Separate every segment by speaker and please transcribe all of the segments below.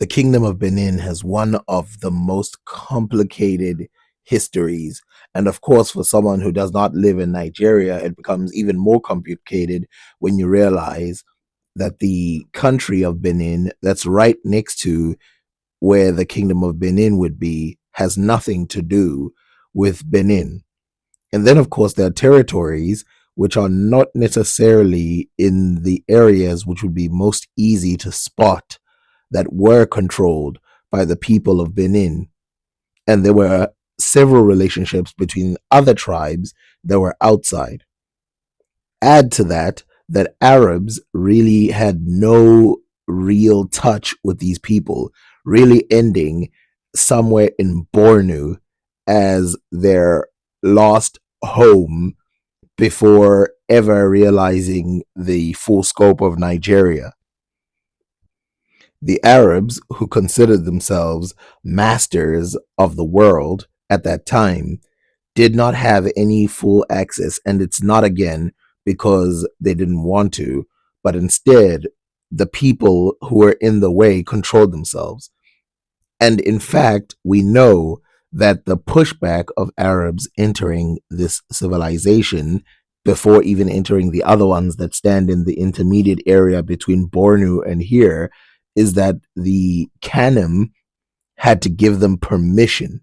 Speaker 1: The Kingdom of Benin has one of the most complicated histories. And of course, for someone who does not live in Nigeria, it becomes even more complicated when you realize that the country of Benin, that's right next to where the Kingdom of Benin would be, has nothing to do with Benin. And then, of course, there are territories which are not necessarily in the areas which would be most easy to spot that were controlled by the people of Benin. And there were several relationships between other tribes that were outside. Add to that, that Arabs really had no real touch with these people, really ending somewhere in Bornu as their lost home before ever realizing the full scope of Nigeria. The Arabs, who considered themselves masters of the world at that time, did not have any full access. And it's not, again, because they didn't want to, but instead, the people who were in the way controlled themselves. And in fact, we know that the pushback of Arabs entering this civilization before even entering the other ones that stand in the intermediate area between Bornu and here is that the Kanem had to give them permission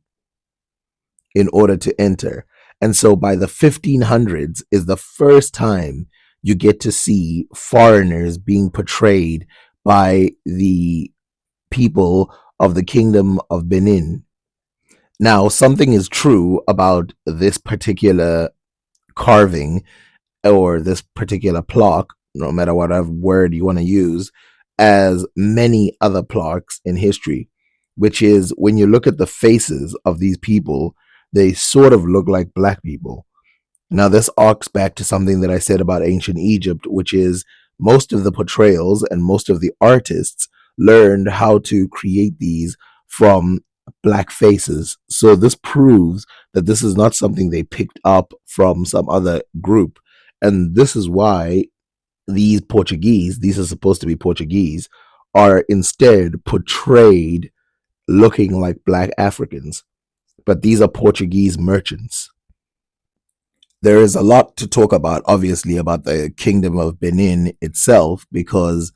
Speaker 1: in order to enter. And so by the 1500s is the first time you get to see foreigners being portrayed by the people of the Kingdom of Benin. Now, something is true about this particular carving or this particular plaque, no matter whatever word you want to use, as many other plaques in history, which is when you look at the faces of these people, they sort of look like black people. Now, this arcs back to something that I said about ancient Egypt, which is most of the portrayals and most of the artists learned how to create these from black faces. So this proves that this is not something they picked up from some other group. And this is why these Portuguese, these are supposed to be Portuguese, are instead portrayed looking like black Africans. But these are Portuguese merchants. There is a lot to talk about, obviously, about the Kingdom of Benin itself, because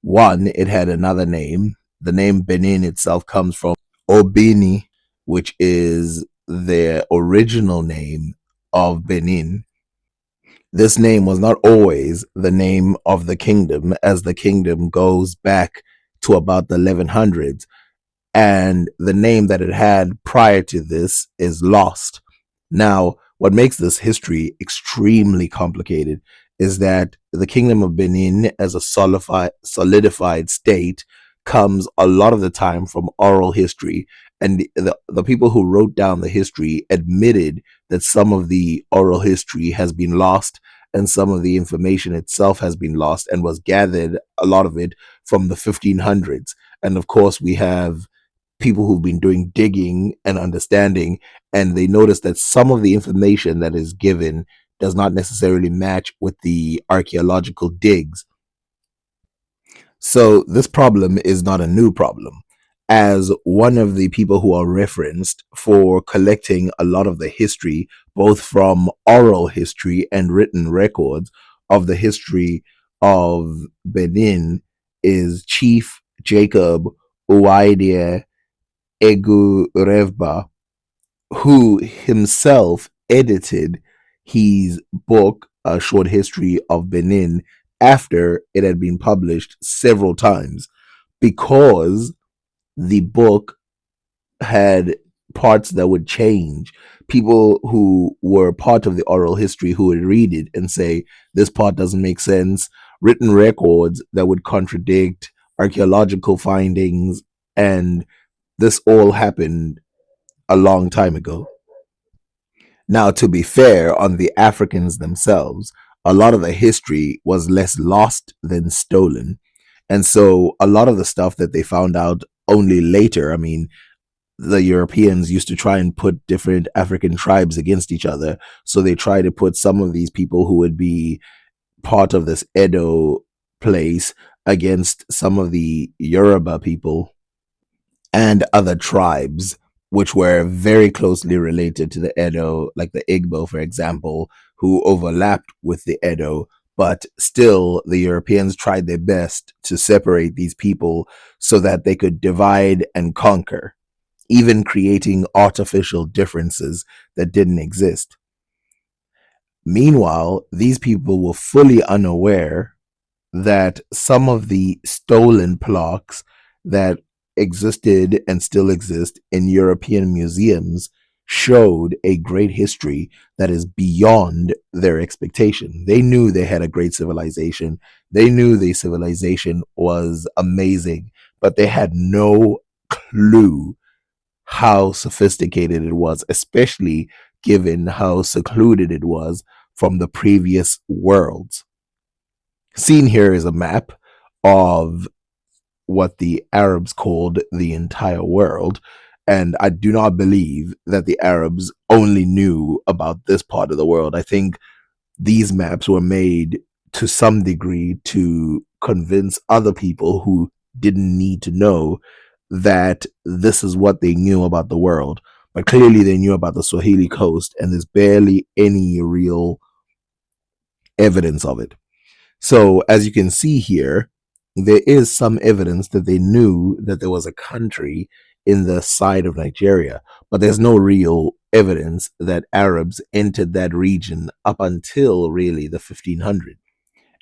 Speaker 1: one, it had another name. The name Benin itself comes from Obini, which is the original name of Benin. This name was not always the name of the kingdom, as the kingdom goes back to about the 1100s, and the name that it had prior to this is lost. Now, what makes this history extremely complicated is that the Kingdom of Benin, as a solidified state, comes a lot of the time from oral history. And the people who wrote down the history admitted that some of the oral history has been lost and some of the information itself has been lost and was gathered, a lot of it, from the 1500s. And of course, we have people who've been doing digging and understanding, and they notice that some of the information that is given does not necessarily match with the archaeological digs. So this problem is not a new problem. As one of the people who are referenced for collecting a lot of the history, both from oral history and written records of the history of Benin, is Chief Jacob Uwaidie Egurevba, who himself edited his book, A Short History of Benin, after it had been published several times, because the book had parts that would change. People who were part of the oral history who would read it and say, this part doesn't make sense, written records that would contradict archaeological findings, and this all happened a long time ago. Now, to be fair on the Africans themselves, a lot of the history was less lost than stolen. And so a lot of the stuff that they found out only later, I mean, the Europeans used to try and put different African tribes against each other. So they try to put some of these people who would be part of this Edo place against some of the Yoruba people. and other tribes, which were very closely related to the Edo, like the Igbo, for example, who overlapped with the Edo. But still, the Europeans tried their best to separate these people so that they could divide and conquer, even creating artificial differences that didn't exist. Meanwhile, these people were fully unaware that some of the stolen plaques that existed and still exist in European museums showed a great history that is beyond their expectation. They knew they had a great civilization. They knew the civilization was amazing, but they had no clue how sophisticated it was, especially given how secluded it was from the previous worlds. Seen here is a map of what the Arabs called the entire world. And I do not believe that the Arabs only knew about this part of the world. I think these maps were made to some degree to convince other people who didn't need to know that this is what they knew about the world. But clearly, they knew about the Swahili coast, and there's barely any real evidence of it. So, as you can see here, there is some evidence that they knew that there was a country in the side of Nigeria, but there's no real evidence that Arabs entered that region up until really the 1500s.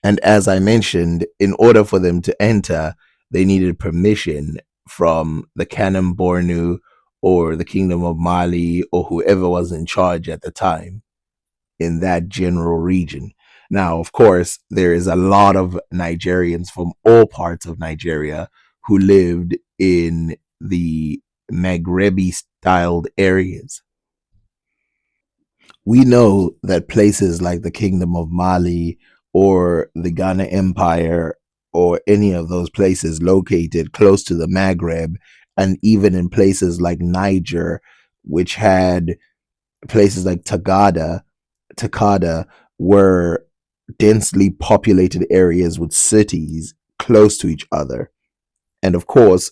Speaker 1: And as I mentioned, in order for them to enter, they needed permission from the Kanem Bornu or the Kingdom of Mali or whoever was in charge at the time in that general region. Now, of course, there is a lot of Nigerians from all parts of Nigeria who lived in the Maghrebi styled areas. We know that places like the Kingdom of Mali or the Ghana Empire or any of those places located close to the Maghreb, and even in places like Niger, which had places like Takada were densely populated areas with cities close to each other. And of course,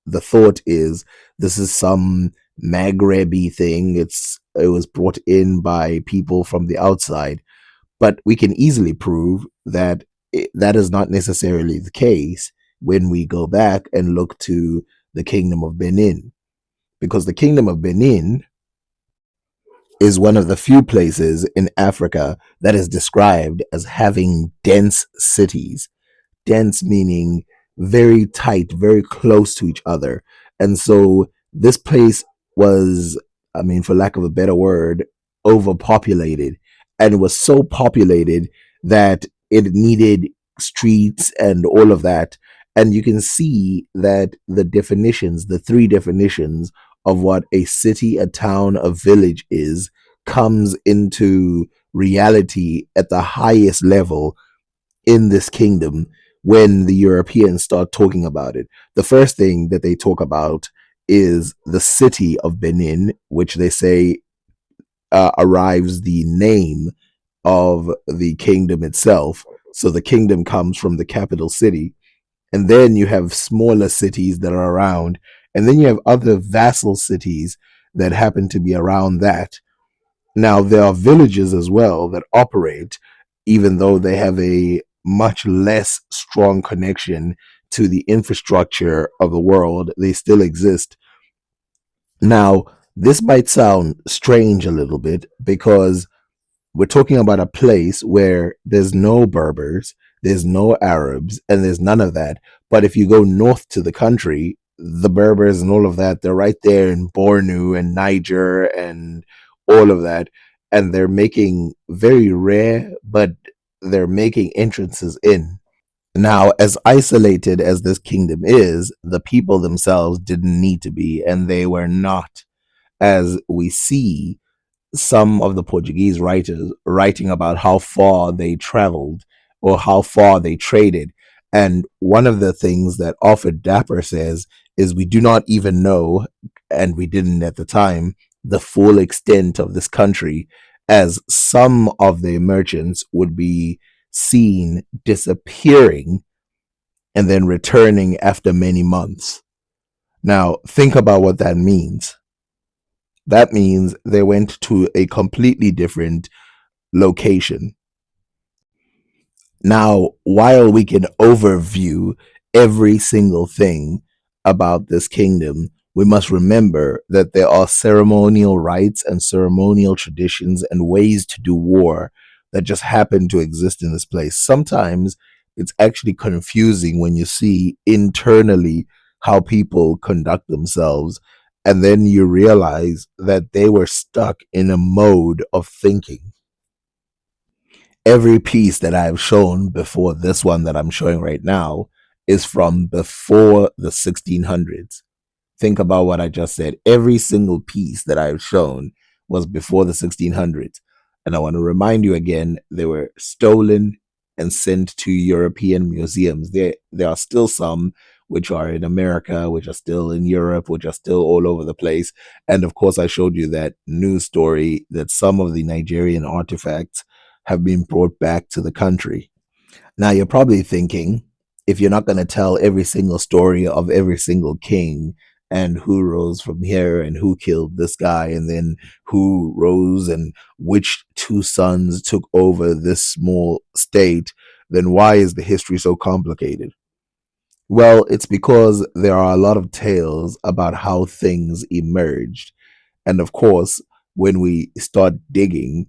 Speaker 1: the thought is this is some Maghrebi thing. It was brought in by people from the outside, but we can easily prove that that is not necessarily the case when we go back and look to the Kingdom of Benin, because the Kingdom of Benin is one of the few places in Africa that is described as having dense cities. Dense meaning very tight, very close to each other. And so this place was, I mean, for lack of a better word, overpopulated, and was so populated that it needed streets and all of that. And you can see that the definitions, the three definitions of what a city, a town, a village is, comes into reality at the highest level in this kingdom when the Europeans start talking about it. The first thing that they talk about is the city of Benin, which they say arrives the name of the kingdom itself. So the kingdom comes from the capital city. And then you have smaller cities that are around. And then you have other vassal cities that happen to be around that. Now, there are villages as well that operate, even though they have a much less strong connection to the infrastructure of the world, they still exist. Now, this might sound strange a little bit because we're talking about a place where there's no Berbers, there's no Arabs, and there's none of that. But if you go north to the country, the Berbers and all of that, they're right there in Bornu and Niger and all of that. And they're making very rare, but they're making entrances in. Now, as isolated as this kingdom is, the people themselves didn't need to be, and they were not, as we see some of the Portuguese writers writing about how far they traveled or how far they traded. And one of the things that Alfred Dapper says is we do not even know, and we didn't at the time, the full extent of this country, as some of the merchants would be seen disappearing and then returning after many months. Now, think about what that means. That means they went to a completely different location. Now, while we can overview every single thing about this kingdom, we must remember that there are ceremonial rites and ceremonial traditions and ways to do war that just happen to exist in this place. Sometimes it's actually confusing when you see internally how people conduct themselves, and then you realize that they were stuck in a mode of thinking. Every piece that I've shown before this one that I'm showing right now is from before the 1600s. Think about what I just said. Every single piece that I've shown was before the 1600s. And I want to remind you again, they were stolen and sent to European museums. There are still some which are in America, which are still in Europe, which are still all over the place. And of course, I showed you that news story that some of the Nigerian artifacts have been brought back to the country. Now, you're probably thinking, if you're not going to tell every single story of every single king and who rose from here and who killed this guy and then who rose and which two sons took over this small state, then why is the history so complicated? Well, it's because there are a lot of tales about how things emerged. And of course, when we start digging,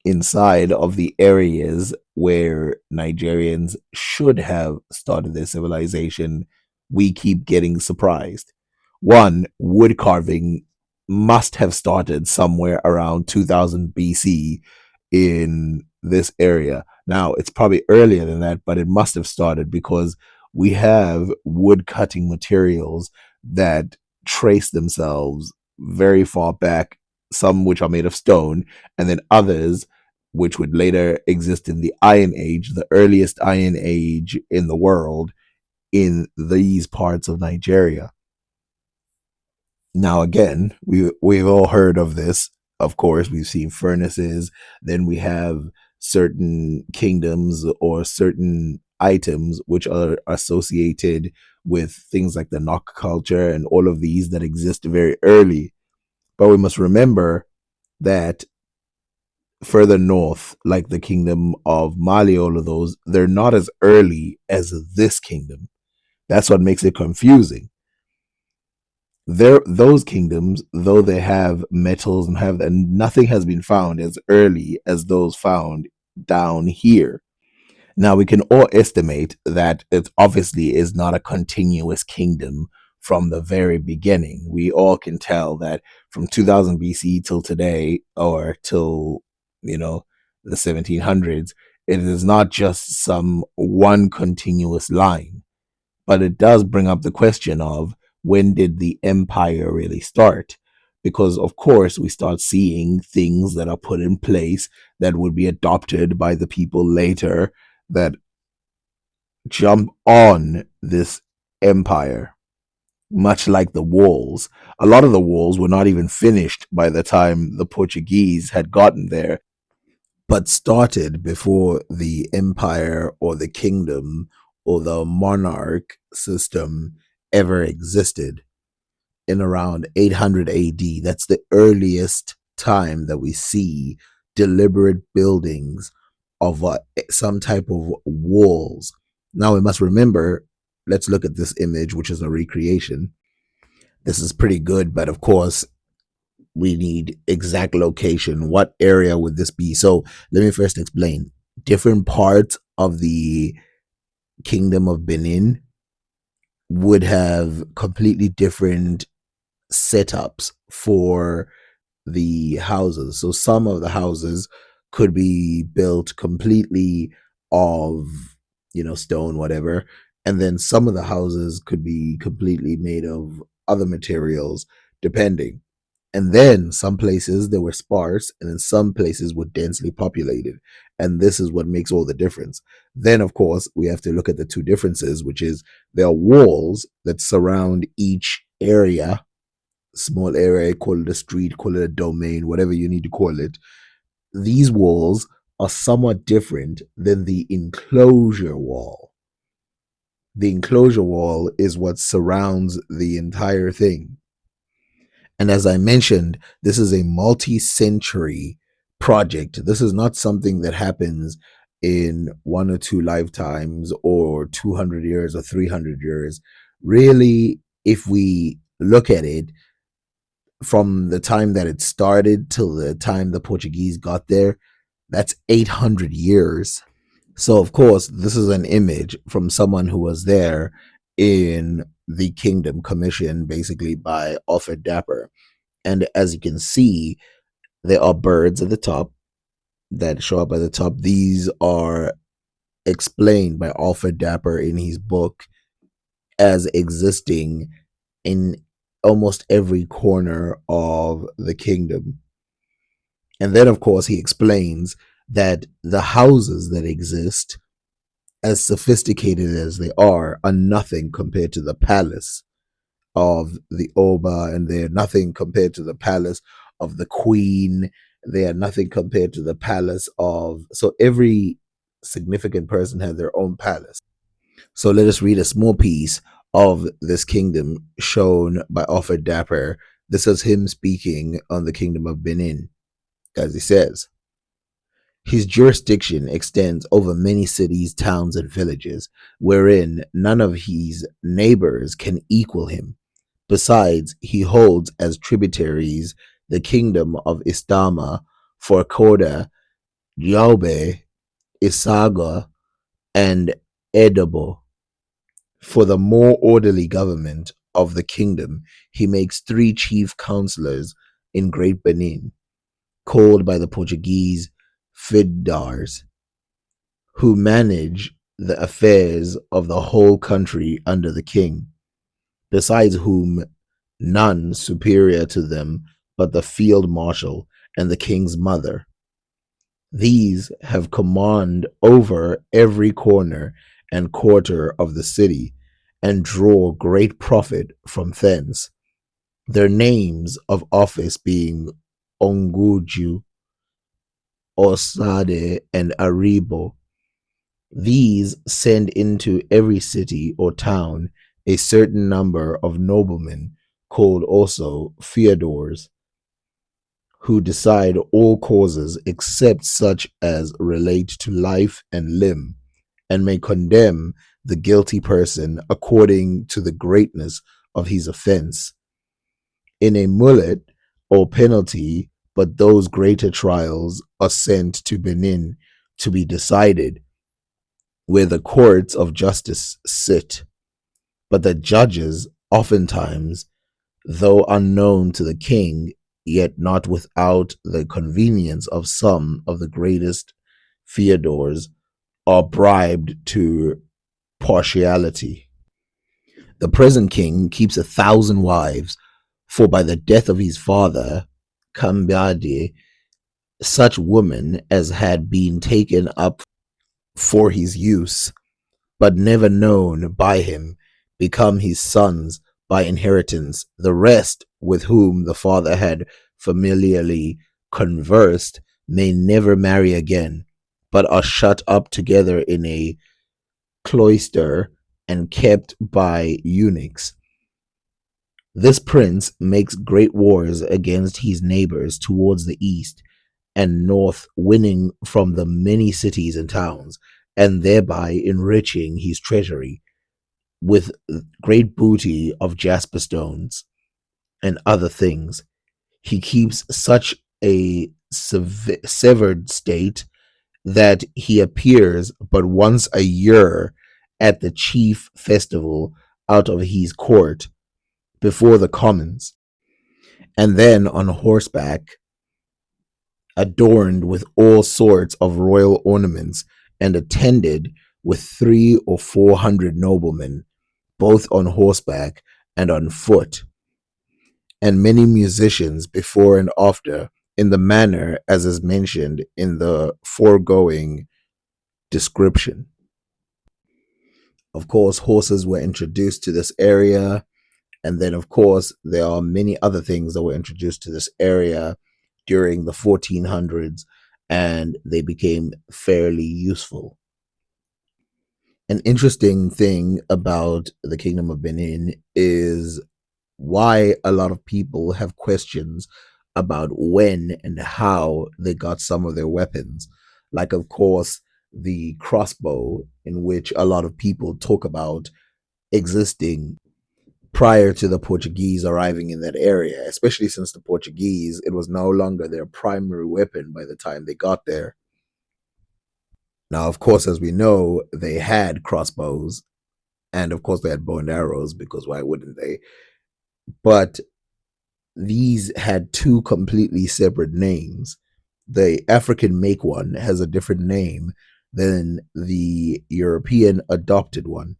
Speaker 1: inside of the areas where Nigerians should have started their civilization, we keep getting surprised. One, wood carving must have started somewhere around 2000 BC in this area. Now, it's probably earlier than that, but it must have started because we have wood cutting materials that trace themselves very far back, some which are made of stone, and then others which would later exist in the Iron Age, the earliest Iron Age in the world, in these parts of Nigeria. Now, again, we've all heard of this. Of course, we've seen furnaces. Then we have certain kingdoms or certain items which are associated with things like the Nok culture and all of these that exist very early. But we must remember that further north, like the kingdom of Mali, all of those, they're not as early as this kingdom. That's what makes it confusing. Those kingdoms, though they have metals and nothing has been found as early as those found down here. Now we can all estimate that it obviously is not a continuous kingdom from the very beginning. We all can tell that from 2000 BC till today, or till, you know, the 1700s, it is not just some one continuous line, but it does bring up the question of, when did the empire really start? Because, of course, we start seeing things that are put in place that would be adopted by the people later that jump on this empire, much like the walls. A lot of the walls were not even finished by the time the Portuguese had gotten there, but started before the empire or the kingdom or the monarch system ever existed in around 800 AD. That's the earliest time that we see deliberate buildings of some type of walls. Now we must remember, let's look at this image, which is a recreation. This is pretty good, but of course, we need exact location. What area would this be? So let me first explain. Different parts of the kingdom of Benin would have completely different setups for the houses. So some of the houses could be built completely of, stone, whatever. And then some of the houses could be completely made of other materials, depending. And then some places they were sparse, and in some places were densely populated. And this is what makes all the difference. Then, of course, we have to look at the two differences, which is there are walls that surround each area, small area, call it a street, call it a domain, whatever you need to call it. These walls are somewhat different than the enclosure wall. The enclosure wall is what surrounds the entire thing. And as I mentioned, this is a multi century project. This is not something that happens in one or two lifetimes or 200 years or 300 years. Really, if we look at it from the time that it started till the time the Portuguese got there, that's 800 years. So, of course, this is an image from someone who was there in the kingdom commissioned basically by Alfred Dapper. And as you can see, there are birds at the top that show up at the top. These are explained by Alfred Dapper in his book as existing in almost every corner of the kingdom. And then, of course, he explains that the houses that exist, as sophisticated as they are nothing compared to the palace of the Oba, and they're nothing compared to the palace of the Queen. They are nothing compared to the palace of. So every significant person had their own palace. So let us read a small piece of this kingdom shown by Alfred Dapper. This is him speaking on the kingdom of Benin, as he says. His jurisdiction extends over many cities, towns, and villages, wherein none of his neighbors can equal him. Besides, he holds as tributaries the kingdom of Istama, Forcoda, Yaube, Isaga, and Edabo. For the more orderly government of the kingdom, he makes three chief counselors in Great Benin, called by the Portuguese Fidars, who manage the affairs of the whole country under the king, besides whom none superior to them but the field marshal and the king's mother. These have command over every corner and quarter of the city and draw great profit from thence. Their names of office being Onguju, Osade, and Aribo. These send into every city or town a certain number of noblemen, called also Feodors, who decide all causes except such as relate to life and limb, and may condemn the guilty person according to the greatness of his offense in a mullet or penalty. But those greater trials are sent to Benin to be decided, where the courts of justice sit. But the judges oftentimes, though unknown to the king, yet not without the convenience of some of the greatest feodors, are bribed to partiality. The present king keeps 1,000 wives, for by the death of his father, Kambade, such women as had been taken up for his use, but never known by him, become his sons by inheritance. The rest, with whom the father had familiarly conversed, may never marry again, but are shut up together in a cloister and kept by eunuchs. This prince makes great wars against his neighbors towards the east and north, winning from them many cities and towns, and thereby enriching his treasury with great booty of jasper stones and other things. He keeps such a severed state that he appears but once a year at the chief festival out of his court before the commons, and then on horseback, adorned with all sorts of royal ornaments, and attended with 300 or 400 noblemen, both on horseback and on foot, and many musicians before and after, in the manner as is mentioned in the foregoing description. Of course, horses were introduced to this area, and then, of course, there are many other things that were introduced to this area during the 1400s, and they became fairly useful. An interesting thing about the Kingdom of Benin is why a lot of people have questions about when and how they got some of their weapons. Like, of course, the crossbow, in which a lot of people talk about existing prior to the Portuguese arriving in that area, especially since the Portuguese, it was no longer their primary weapon by the time they got there. Now, of course, as we know, they had crossbows, and of course, they had bow and arrows, because why wouldn't they? But these had two completely separate names. The African make one has a different name than the European adopted one.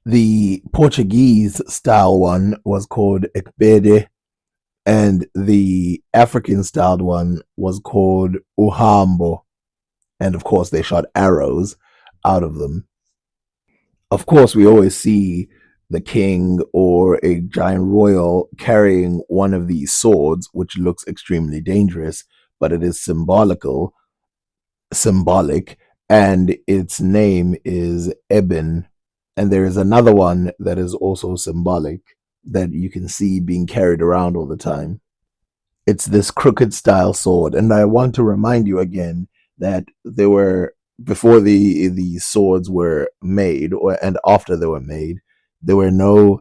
Speaker 1: The Portuguese style one was called Ekbede, and the African styled one was called Uhambo. And of course, they shot arrows out of them. Of course, we always see the king or a giant royal carrying one of these swords, which looks extremely dangerous, but it is symbolic, and its name is Eben. And there is another one that is also symbolic that you can see being carried around all the time. It's this crooked style sword, and I want to remind you again that there were, before the swords were made, or and after they were made, there were no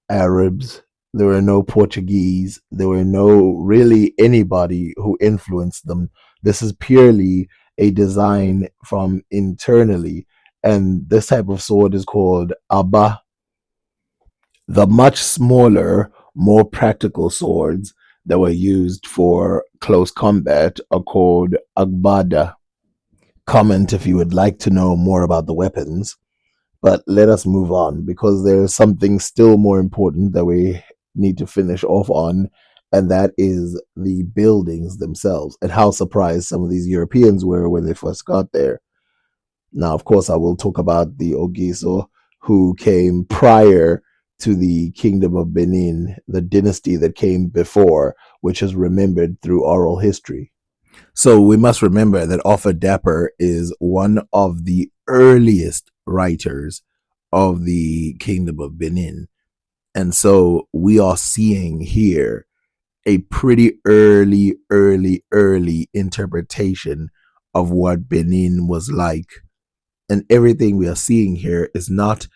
Speaker 1: Arabs, there were no Portuguese, there were no really anybody who influenced them. This is purely a design from internally, and this type of sword is called Abba. The much smaller, more practical swords that were used for close combat are called Agbada. Comment if you would like to know more about the weapons, but let us move on because there's something still more important that we need to finish off on, and that is the buildings themselves and how surprised some of these Europeans were when they first got there. Now, of course, I will talk about the Ogiso, who came prior to the Kingdom of Benin, the dynasty that came before, which is remembered through oral history. So we must remember that Offa Dapper is one of the earliest writers of the Kingdom of Benin. And so we are seeing here a pretty early interpretation of what Benin was like. And everything we are seeing here is not,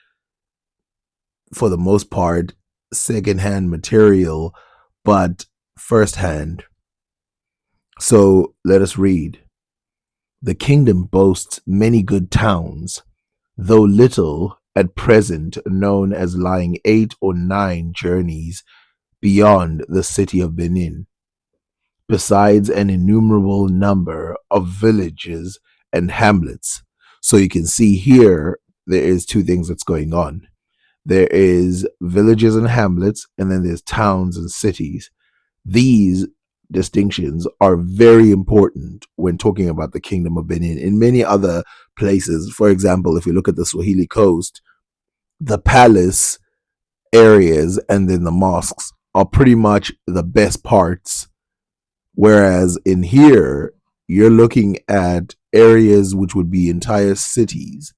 Speaker 1: for the most part, secondhand material, but firsthand. So let us read. The kingdom boasts many good towns, though little at present known as lying 8 or 9 journeys beyond the city of Benin, besides an innumerable number of villages and hamlets. So you can see here there is two things that's going on. There is villages and hamlets, and then there's towns and cities. These distinctions are very important when talking about the Kingdom of Benin. In many other places, for example, if we look at the Swahili coast, the palace areas and then the mosques are pretty much the best parts. Whereas in here, you're looking at areas which would be entire cities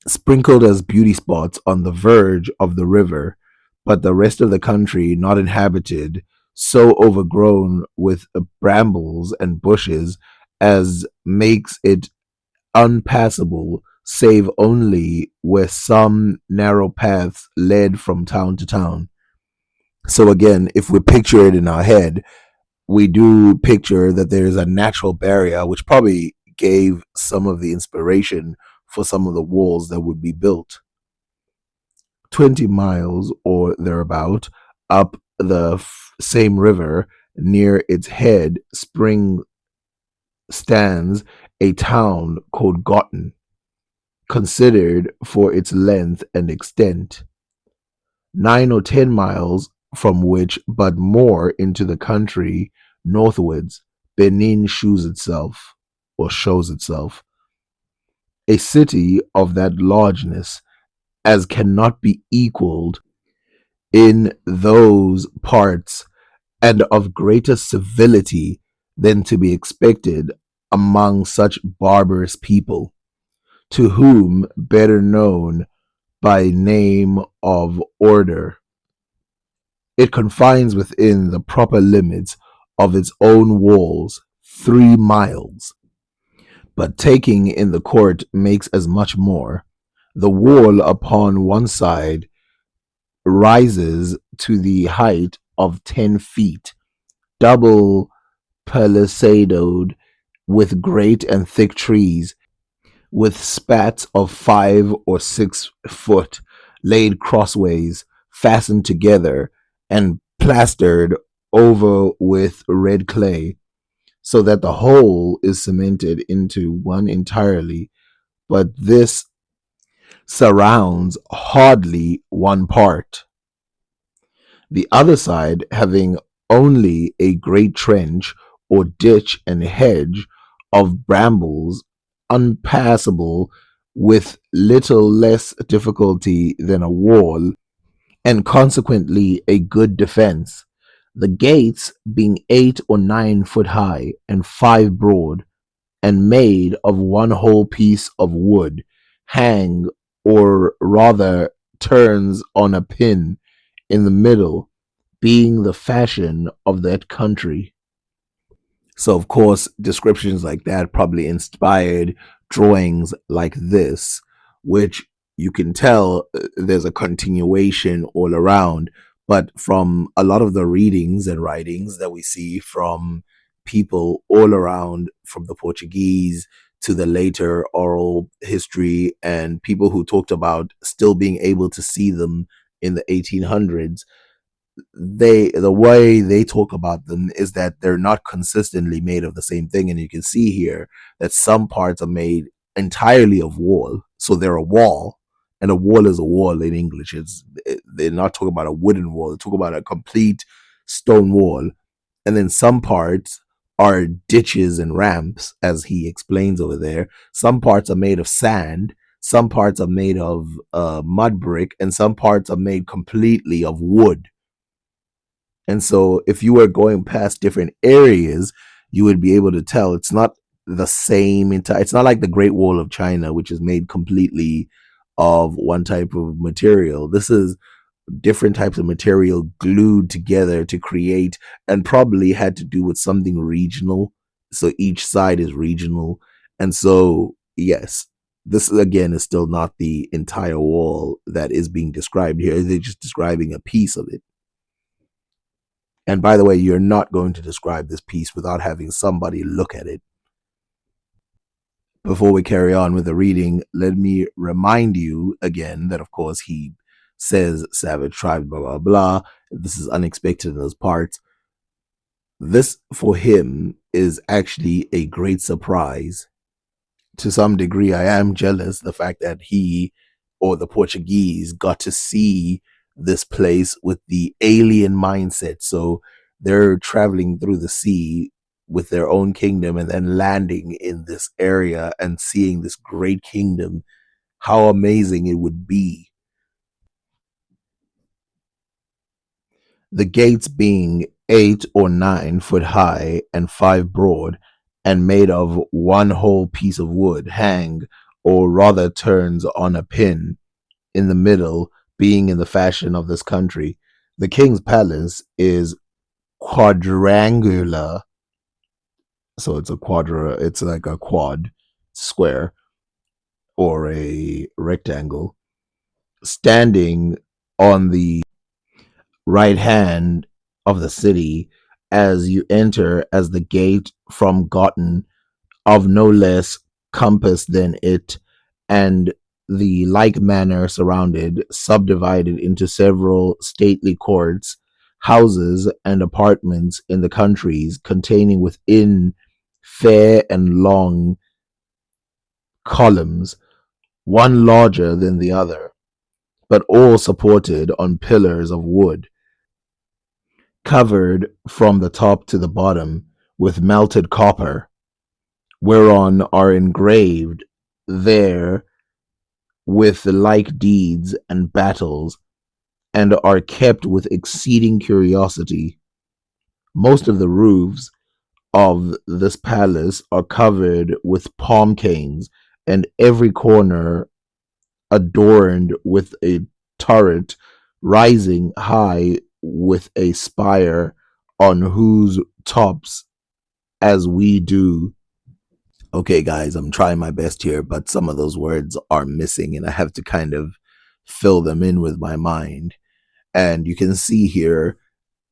Speaker 1: sprinkled as beauty spots on the verge of the river, but the rest of the country not inhabited, so overgrown with brambles and bushes as makes it unpassable, save only where some narrow paths led from town to town. So again, if we picture it in our head, we do picture that there is a natural barrier which probably gave some of the inspiration for some of the walls that would be built. 20 miles or thereabout up the same river, near its head spring, stands a town called Gotten, considered for its length and extent. 9 or 10 miles from which, but more into the country northwards, Benin shows itself. A city of that largeness as cannot be equaled in those parts, and of greater civility than to be expected among such barbarous people. to whom better known by name of order. It confines within the proper limits of its own walls 3 miles, but taking in the court makes as much more. The wall upon one side rises to the height of 10 feet, double palisadoed with great and thick trees, with spats of 5 or 6 foot laid crossways, fastened together, and plastered over with red clay, so that the whole is cemented into one entirely. But this surrounds hardly one part, the other side having only a great trench or ditch and hedge of brambles, unpassable with little less difficulty than a wall, and consequently a good defense. The gates being 8 or 9 foot high and 5 broad, and made of one whole piece of wood, hang, or rather turns on a pin in the middle, being the fashion of that country. So, of course, descriptions like that probably inspired drawings like this, which you can tell there's a continuation all around. But from a lot of the readings and writings that we see from people all around, from the Portuguese to the later oral history, and people who talked about still being able to see them in the 1800s, the way they talk about them is that they're not consistently made of the same thing. And you can see here that some parts are made entirely of wall, so they're a wall, and a wall is a wall in English. They're not talking about a wooden wall, they're talking about a complete stone wall. And then some parts are ditches and ramps, as he explains over there. Some parts are made of sand, some parts are made of mud brick, and some parts are made completely of wood. And so if you were going past different areas, you would be able to tell it's not the same entire, it's not like the Great Wall of China, which is made completely of one type of material. This is different types of material glued together to create, and probably had to do with something regional. So each side is regional. And so, yes, this again is still not the entire wall that is being described here. They're just describing a piece of it. And by the way, you're not going to describe this piece without having somebody look at it. Before we carry on with the reading, let me remind you again that, of course, he says savage tribes, blah, blah, blah. This is unexpected in those parts. This, for him, is actually a great surprise. To some degree, I am jealous the fact that he or the Portuguese got to see this place with the alien mindset. So they're traveling through the sea with their own kingdom and then landing in this area and seeing this great kingdom. How amazing it would be. The gates being 8 or 9 foot high and 5 broad, and made of one whole piece of wood, hang, or rather turns on a pin in the middle, being in the fashion of this country. The king's palace is quadrangular, so it's like a quad square or a rectangle, standing on the right hand of the city as you enter, as the gate from gotten, of no less compass than it, and the like manner surrounded, subdivided into several stately courts, houses, and apartments in the countries, containing within fair and long columns, one larger than the other, but all supported on pillars of wood, covered from the top to the bottom with melted copper, whereon are engraved there with the like deeds and battles, and are kept with exceeding curiosity. Most of the roofs of this palace are covered with palm canes, and every corner adorned with a turret rising high with a spire on whose tops, as we do. Okay, guys, I'm trying my best here, but some of those words are missing, and I have to kind of fill them in with my mind. And you can see here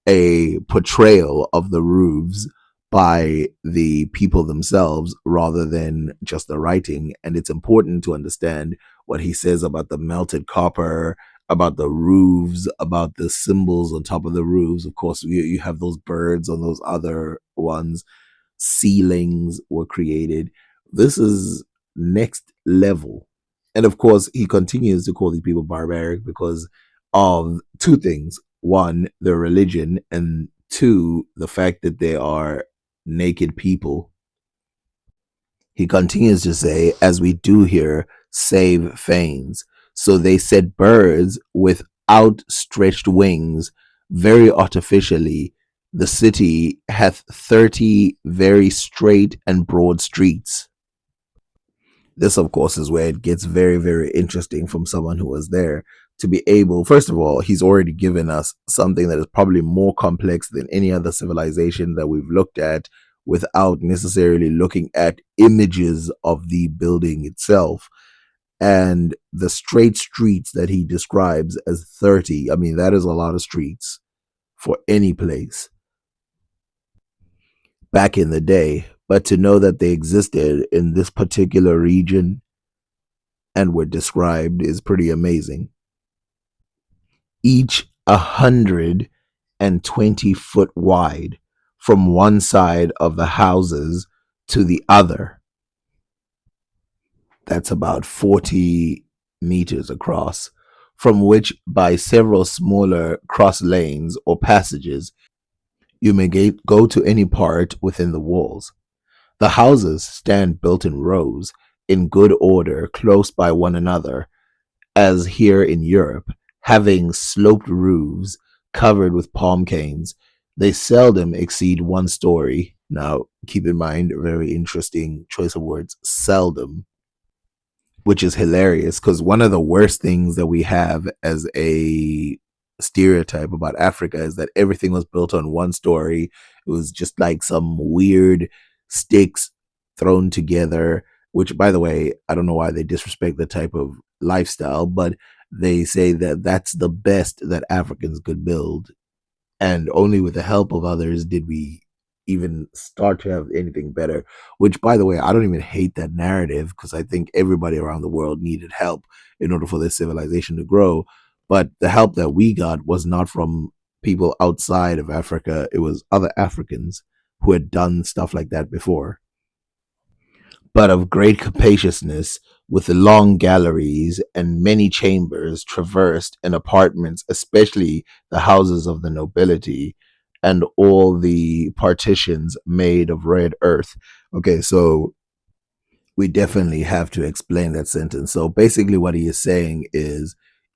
Speaker 1: a portrayal of the roofs by the people themselves rather than just the writing. And it's important to understand what he says about the melted copper, about the roofs, about the symbols on top of the roofs. Of course, you have those birds on those other ones. Ceilings were created. This is next level. And of course, he continues to call these people barbaric because of two things: one, their religion, and two, the fact that they are naked people. He continues to say, as we do here, save fanes. So they said birds with outstretched wings, very artificially. The city hath 30 very straight and broad streets. This, of course, is where it gets very, very interesting from someone who was there to be able, first of all, he's already given us something that is probably more complex than any other civilization that we've looked at without necessarily looking at images of the building itself. And the straight streets that he describes as 30, I mean, that is a lot of streets for any place back in the day. But to know that they existed in this particular region and were described is pretty amazing. Each 120-foot wide from one side of the houses to the other. That's about 40 meters across, from which by several smaller cross lanes or passages you may go to any part within the walls. The houses stand built in rows, in good order, close by one another, as here in Europe, having sloped roofs covered with palm canes. They seldom exceed one story. Now, keep in mind, a very interesting choice of words, seldom, which is hilarious because one of the worst things that we have as a stereotype about Africa is that everything was built on one story. It was just like some weird sticks thrown together, which, by the way, I don't know why they disrespect the type of lifestyle, but they say that that's the best that Africans could build, and only with the help of others did we even start to have anything better. Which, by the way, I don't even hate that narrative because I think everybody around the world needed help in order for their civilization to grow. But the help that we got was not from people outside of Africa, it was other Africans who had done stuff like that before. But of great capaciousness, with long galleries and many chambers traversed, and apartments, especially the houses of the nobility, and all the partitions made of red earth. Okay, so we definitely have to explain that sentence. So basically, what he is saying is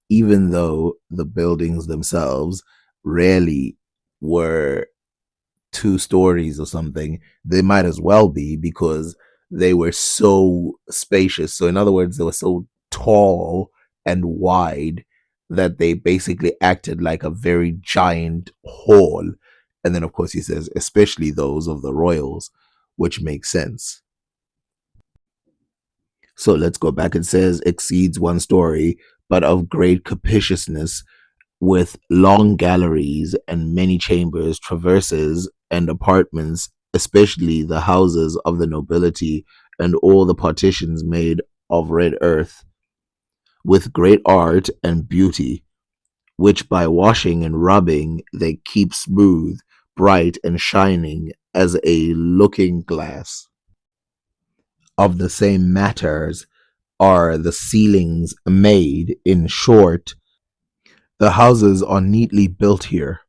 Speaker 1: even though the buildings themselves rarely were two stories or something, they might as well be because they were so spacious. So, in other words, they were so tall and wide that they basically acted like a very giant hall. And then, of course, he says, especially those of the royals, which makes sense. So let's go back. It says exceeds one story, but of great capaciousness, with long galleries and many chambers, traverses, and apartments, especially the houses of the nobility, and all the partitions made of red earth, with great art and beauty, which by washing and rubbing they keep smooth, bright, and shining as a looking glass. Of the same matters are the ceilings made. In short, the houses are neatly built here,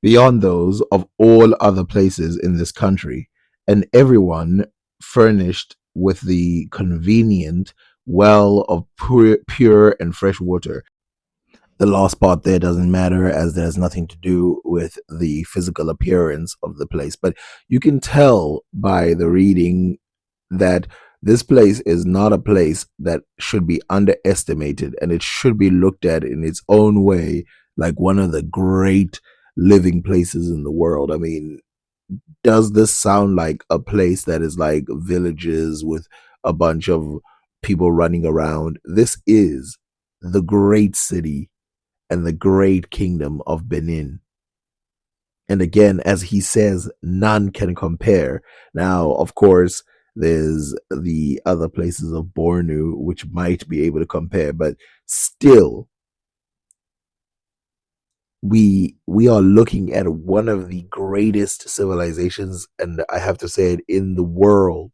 Speaker 1: beyond those of all other places in this country, and everyone furnished with the convenient well of pure and fresh water. The last part there doesn't matter as there's nothing to do with the physical appearance of the place, but you can tell by the reading that This place is not a place that should be underestimated, and it should be looked at in its own way like one of the great living places in the world. I mean, does this sound like a place that is like villages with a bunch of people running around? This is the great city and the great kingdom of Benin. And again, as he says, none can compare. Now, of course, there's the other places of Bornu which might be able to compare, but still, we are looking at one of the greatest civilizations, and I have to say it, in the world.